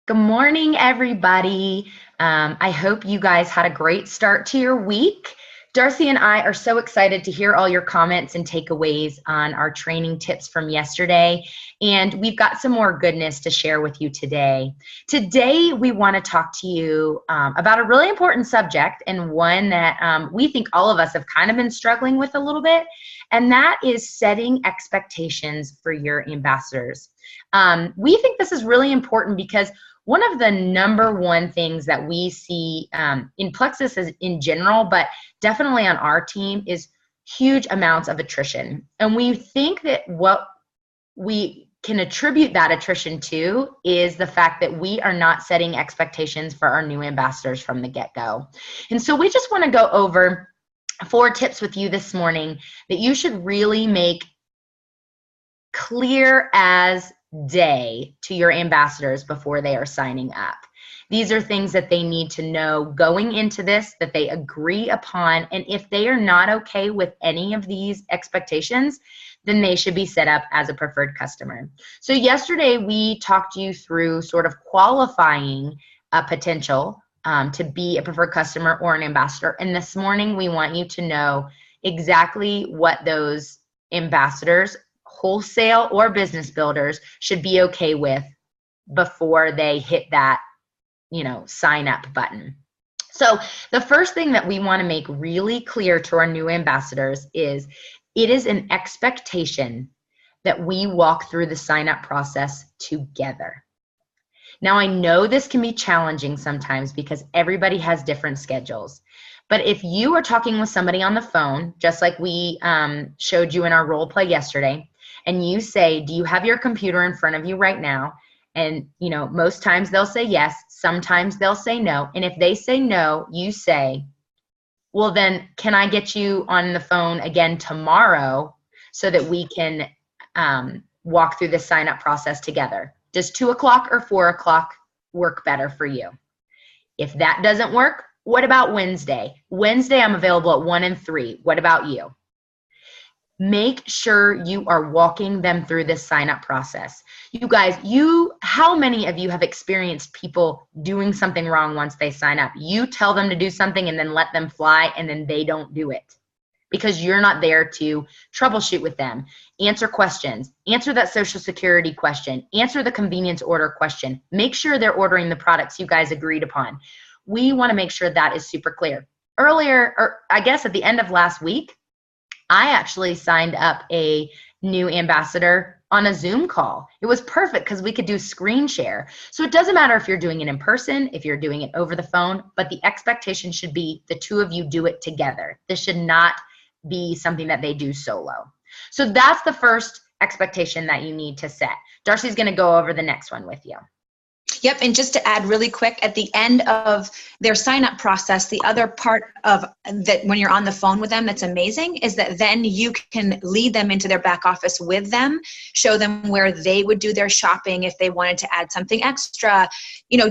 Good morning, everybody. I hope you guys had a great start to your week. Darci and I are so excited to hear all your comments and takeaways on our training tips from yesterday. And we've got some more goodness to share with you today. Today, we want to talk to you about a really important subject, and one that we think all of us have kind of been struggling with a little bit, and that is setting expectations for your ambassadors. We think this is really important because one of the number one things that we see in Plexus in general, but definitely on our team, is huge amounts of attrition. And we think that what we can attribute that attrition to is the fact that we are not setting expectations for our new ambassadors from the get-go. And so we just want to go over 4 tips with you this morning that you should really make clear as day to your ambassadors before they are signing up. These are things that they need to know going into this, that they agree upon, and if they are not okay with any of these expectations, then they should be set up as a preferred customer. So yesterday we talked you through sort of qualifying a potential to be a preferred customer or an ambassador, and this morning we want you to know exactly what those ambassadors, wholesale or business builders, should be okay with before they hit that, sign up button. So the first thing that we want to make really clear to our new ambassadors is it is an expectation that we walk through the sign up process together. Now, I know this can be challenging sometimes because everybody has different schedules. But if you are talking with somebody on the phone, just like we showed you in our role play yesterday, and you say, do you have your computer in front of you right now? And, most times they'll say yes. Sometimes they'll say no. And if they say no, you say, well, then can I get you on the phone again tomorrow so that we can walk through the sign up process together? Does 2 o'clock or 4 o'clock work better for you? If that doesn't work, what about Wednesday? Wednesday, I'm available at 1 and 3. What about you? Make sure you are walking them through this sign-up process. You guys, how many of you have experienced people doing something wrong once they sign up? You tell them to do something and then let them fly, and then they don't do it because you're not there to troubleshoot with them, answer questions, answer that Social Security question, answer the convenience order question, make sure they're ordering the products you guys agreed upon. We want to make sure that is super clear. Earlier, or I guess at the end of last week, I actually signed up a new ambassador on a Zoom call. It was perfect because we could do screen share. So it doesn't matter if you're doing it in person, if you're doing it over the phone, but the expectation should be the two of you do it together. This should not be something that they do solo. So that's the first expectation that you need to set. Darci's going to go over the next one with you. Yep, and just to add really quick, at the end of their sign-up process, the other part of that when you're on the phone with them that's amazing is that then you can lead them into their back office with them, show them where they would do their shopping if they wanted to add something extra,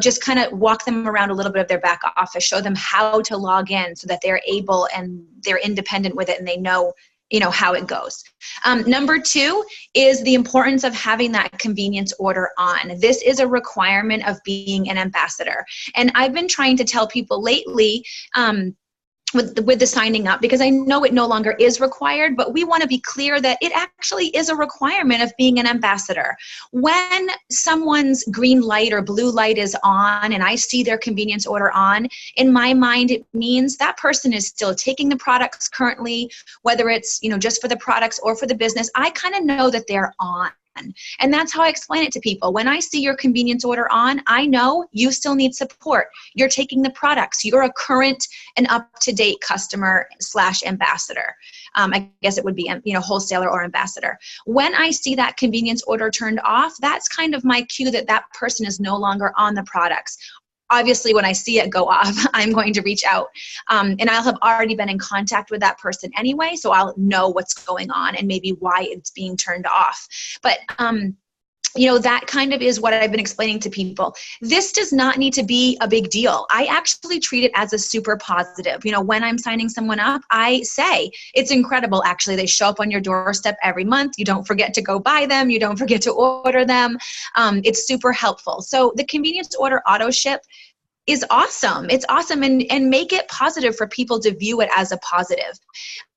just kind of walk them around a little bit of their back office, show them how to log in so that they're able and they're independent with it and they know how it goes. Number 2 is the importance of having that convenience order on. This is a requirement of being an ambassador. And I've been trying to tell people lately, with the signing up, because I know it no longer is required, but we want to be clear that it actually is a requirement of being an ambassador. When someone's green light or blue light is on and I see their convenience order on, in my mind, it means that person is still taking the products currently, whether it's, just for the products or for the business. I kind of know that they're on. And that's how I explain it to people. When I see your convenience order on, I know you still need support. You're taking the products. You're a current and up-to-date customer / ambassador. I guess it would be, wholesaler or ambassador. When I see that convenience order turned off, that's kind of my cue that that person is no longer on the products. Obviously, when I see it go off, I'm going to reach out and I'll have already been in contact with that person anyway, so I'll know what's going on and maybe why it's being turned off. But that kind of is what I've been explaining to people. This does not need to be a big deal. I actually treat it as a super positive. When I'm signing someone up, I say, it's incredible. Actually, they show up on your doorstep every month. You don't forget to go buy them. You don't forget to order them. It's super helpful. So the convenience order auto ship is awesome. It's awesome, and make it positive for people to view it as a positive.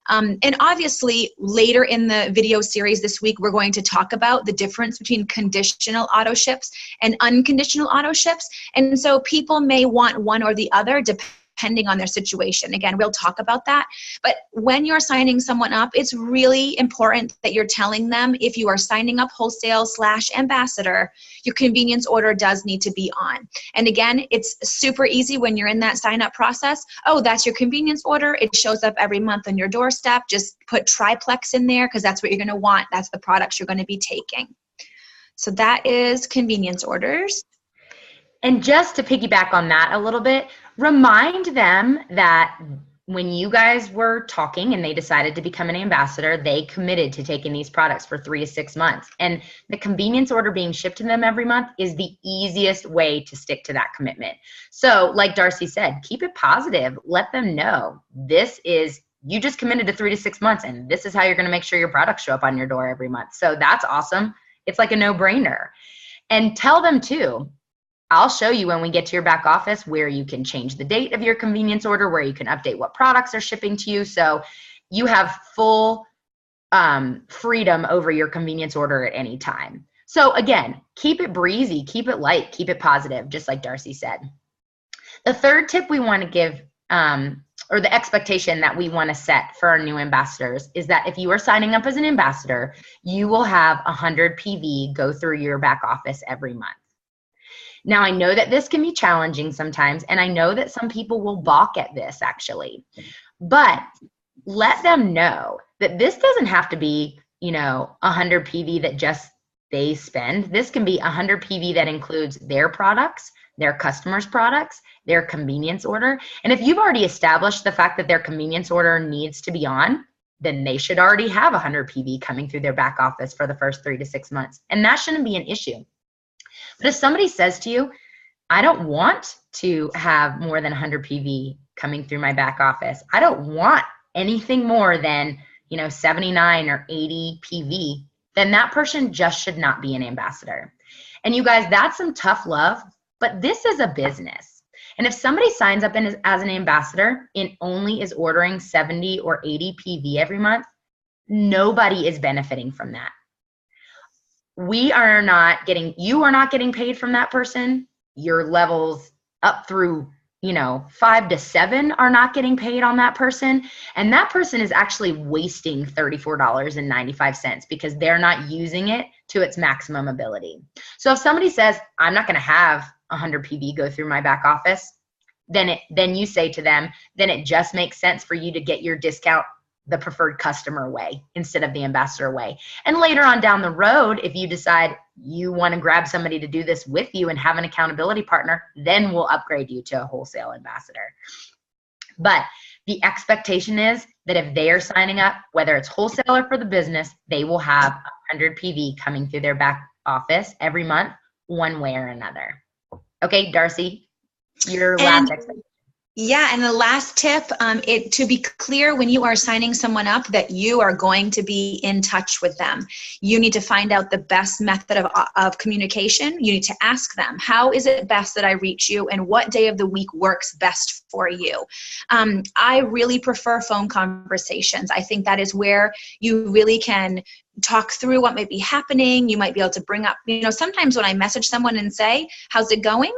And obviously, later in the video series this week, we're going to talk about the difference between conditional auto ships and unconditional auto ships. And so people may want one or the other depending on their situation. Again, we'll talk about that. But when you're signing someone up, it's really important that you're telling them, if you are signing up wholesale/ambassador, your convenience order does need to be on. And again, it's super easy when you're in that sign up process. Oh, that's your convenience order. It shows up every month on your doorstep. Just put triplex in there because that's what you're going to want. That's the products you're going to be taking. So that is convenience orders. And just to piggyback on that a little bit, remind them that when you guys were talking and they decided to become an ambassador, they committed to taking these products for 3 to 6 months. And the convenience order being shipped to them every month is the easiest way to stick to that commitment. So like Darci said, keep it positive. Let them know you just committed to 3 to 6 months, and this is how you're going to make sure your products show up on your door every month. So that's awesome. It's like a no-brainer. And tell them too, I'll show you when we get to your back office where you can change the date of your convenience order, where you can update what products are shipping to you. So you have full freedom over your convenience order at any time. So again, keep it breezy, keep it light, keep it positive, just like Darci said. The third tip we want to give, or the expectation that we want to set for our new ambassadors, is that if you are signing up as an ambassador, you will have 100 PV go through your back office every month. Now, I know that this can be challenging sometimes, and I know that some people will balk at this actually, but let them know that this doesn't have to be, 100 PV that just they spend. This can be 100 PV that includes their products, their customers' products, their convenience order. And if you've already established the fact that their convenience order needs to be on, then they should already have 100 PV coming through their back office for the first 3 to 6 months. And that shouldn't be an issue. But if somebody says to you, I don't want to have more than 100 PV coming through my back office, I don't want anything more than 79 or 80 PV, then that person just should not be an ambassador. And you guys, that's some tough love, but this is a business. And if somebody signs up as an ambassador and only is ordering 70 or 80 PV every month, nobody is benefiting from that. You are not getting paid from that person. Your levels up through, 5 to 7 are not getting paid on that person. And that person is actually wasting $34.95 because they're not using it to its maximum ability. So if somebody says, I'm not going to have 100 PV go through my back office, then you say to them, then it just makes sense for you to get your discount the preferred customer way instead of the ambassador way. And later on down the road, if you decide you want to grab somebody to do this with you and have an accountability partner, then we'll upgrade you to a wholesale ambassador. But the expectation is that if they are signing up, whether it's wholesale or for the business, they will have 100 PV coming through their back office every month, one way or another. Okay, Darci, your last expectation. Yeah, and the last tip, to be clear, when you are signing someone up that you are going to be in touch with them, you need to find out the best method of communication. You need to ask them, how is it best that I reach you, and what day of the week works best for you? I really prefer phone conversations. I think that is where you really can talk through what might be happening. You might be able to bring up, sometimes when I message someone and say, how's it going?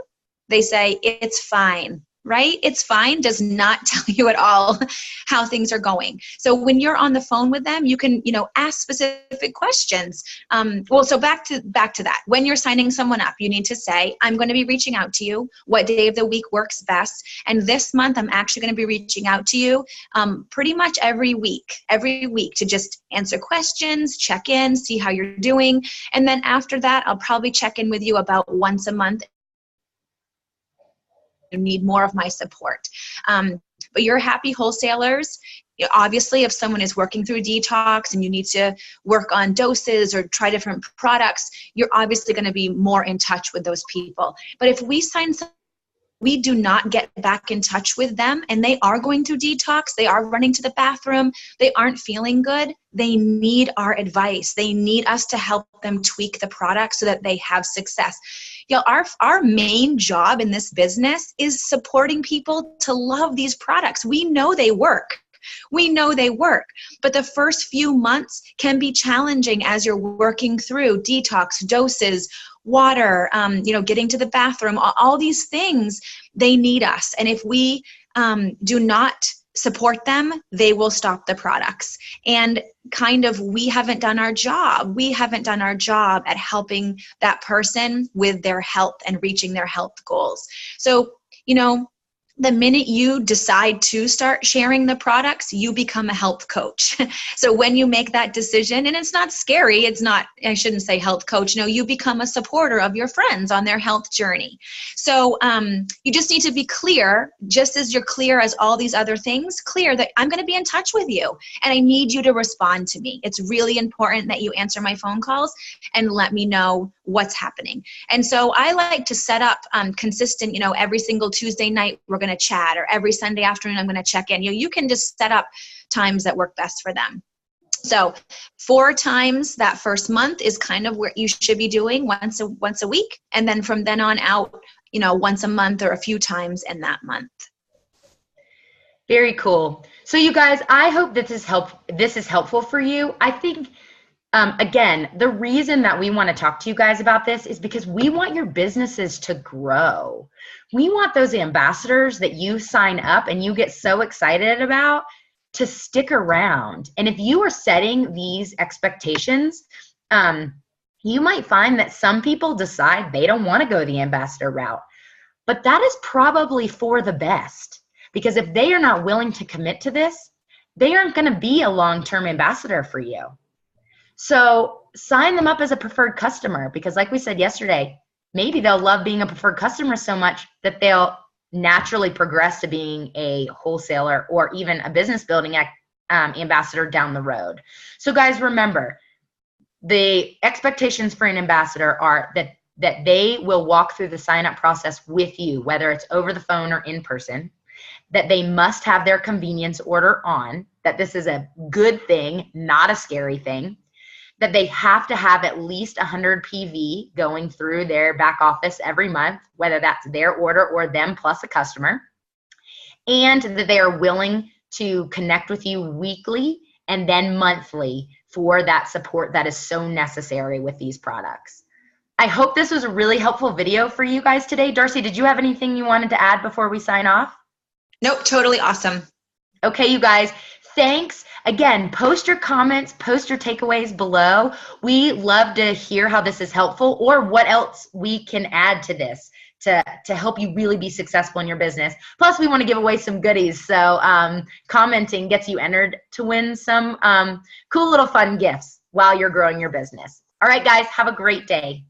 They say, it's fine. Right? It's fine does not tell you at all how things are going. So when you're on the phone with them, you can, ask specific questions. So back to that. When you're signing someone up, you need to say, I'm going to be reaching out to you. What day of the week works best? And this month, I'm actually going to be reaching out to you pretty much every week to just answer questions, check in, see how you're doing. And then after that, I'll probably check in with you about once a month. You need more of my support. But your happy wholesalers, obviously, if someone is working through detox and you need to work on doses or try different products, you're obviously going to be more in touch with those people. But if we sign we do not get back in touch with them and they are going through detox, they are running to the bathroom, they aren't feeling good, they need our advice. They need us to help them tweak the product so that they have success. Our main job in this business is supporting people to love these products. We know they work. We know they work, but the first few months can be challenging as you're working through detox, doses, water, getting to the bathroom, all these things. They need us. And if we do not support them, they will stop the products. And we haven't done our job. We haven't done our job at helping that person with their health and reaching their health goals. So, the minute you decide to start sharing the products, you become a health coach. So when you make that decision, and it's not scary, I shouldn't say health coach, no, you become a supporter of your friends on their health journey. So you just need to be clear, just as you're clear as all these other things, clear that I'm going to be in touch with you and I need you to respond to me. It's really important that you answer my phone calls and let me know what's happening. And so I like to set up consistent, every single Tuesday night, we're going to chat, or every Sunday afternoon I'm going to check in. You can just set up times that work best for them. So 4 times that first month is kind of where you should be doing once a week, and then from then on out, once a month or a few times in that month. Very cool. So you guys, I hope this is helpful for you. I think again, the reason that we want to talk to you guys about this is because we want your businesses to grow. We want those ambassadors that you sign up and you get so excited about to stick around. And if you are setting these expectations, you might find that some people decide they don't want to go the ambassador route. But that is probably for the best, because if they are not willing to commit to this, they aren't going to be a long-term ambassador for you. So sign them up as a preferred customer, because like we said yesterday, maybe they'll love being a preferred customer so much that they'll naturally progress to being a wholesaler or even a business building ambassador down the road. So guys, remember, the expectations for an ambassador are that they will walk through the sign-up process with you, whether it's over the phone or in person, that they must have their convenience order on, that this is a good thing, not a scary thing, that they have to have at least 100 PV going through their back office every month, whether that's their order or them plus a customer, and that they are willing to connect with you weekly and then monthly for that support that is so necessary with these products. I hope this was a really helpful video for you guys today. Darci, did you have anything you wanted to add before we sign off? Nope, totally awesome. Okay, you guys, thanks. Again, post your comments, post your takeaways below. We love to hear how this is helpful or what else we can add to this to help you really be successful in your business. Plus, we want to give away some goodies. So commenting gets you entered to win some cool little fun gifts while you're growing your business. All right, guys, have a great day.